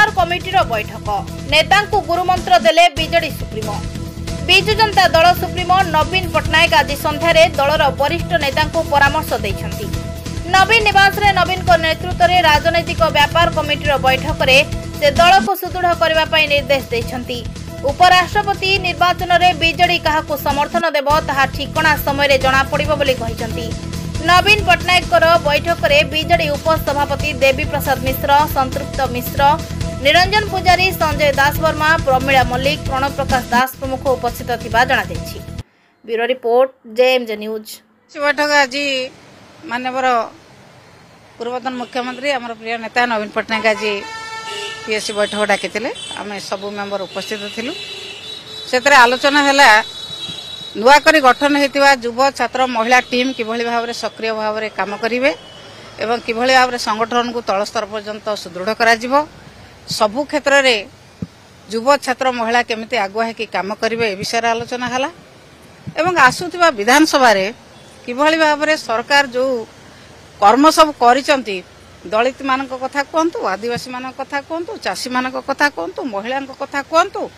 व्यापार कमिटीर बैठक नेता गुरुमंत्र देले BJD supremo. Biju Janata Dal supremo नवीन पट्टनायक आज सन्धार दलर वरिष्ठ नेता परामर्श देइछन्ति। नवीन निवास रे नवीन को नेतृत्व में राजनैतिक व्यापार कमिटीर बैठक में से दल को सुदृढ़ करने निर्देश देइछन्ति। उपराष्ट्रपति निर्वाचन में बीजेडी काहाकू समर्थन देव ताहा ठिकणा समय जना पड़िबो बोली कहिसन्ति। नवीन पट्टनायक बैठक में बीजेडी उपसभापति देवी प्रसाद मिश्र, संतृप्त मिश्र, निरंजन पुजारी, संजय दास वर्मा, प्रमीला मल्लिक, प्रणव प्रकाश दास प्रमुख उपस्थित थिबा जणा दैछि। Bureau report JMJ news. बैठक आज माननीय पूर्वतन मुख्यमंत्री आम प्रिय नेता नवीन पट्टनायक आज पीएससी बैठक डाकी आम सबू मेम्बर उपस्थित थिलु। से आलोचना है नुआकरी गठन होता युव छात्र महिला टीम किभली भाव सक्रिय भाव में काम करेंगे एवं किभली भाव में संगठन को तल स्तर पर्यंत सुदृढ़ करा सबु क्षेत्र में युव छात्र महिला केमिति आगुआ है काम करेंगे ए विषय आलोचना है एवं आसुथिबा विधानसभा रे किभली भाव में सरकार जो कर्म सब करिसंती दलित मान कथा कहतु, आदिवासी मान कथा कहतु, चाषी मान कथा कहतु, महिला कथा कहतु,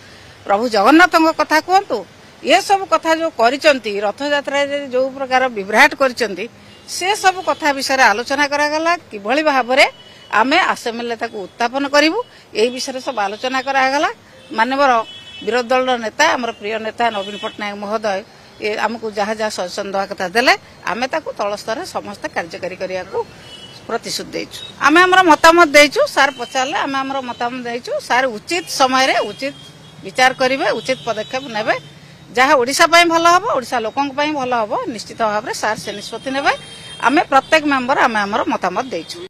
प्रभु जगन्नाथ कथा कहतु, ये सब कथा जो करिसंती रथ यात्रा जो प्रकार विभ्राट करिसंती से सब कथा विषय आलोचना करागला किभली भाव में आमे आसेम्बली ताकू उत्थापन करिवु एई विषय सब आलोचना करागला। माननीय विरोधी दल नेता आमर प्रिय नेता नवीन पट्टनायक महोदय आमको जहाँ जहाँ सजेसन देवा कथा देले आमे ताकू तल स्तर समस्त कार्यकारी करिया को प्रतिश्रुति देइछु। आमे हमर मतामत देइछु, सार पचारले आमे हमर मतामत देइछु। सार उचित समय रे उचित विचार करिवे, उचित पदक्षेप नेबे जहाँ ओडिशा पई भलो हबो, ओडिशा लोकन पई भलो हबो निश्चित भाव रे सार से निष्पत्ति नेबे। आमे प्रत्येक मेंबर आमे हमर मतामत देइछु।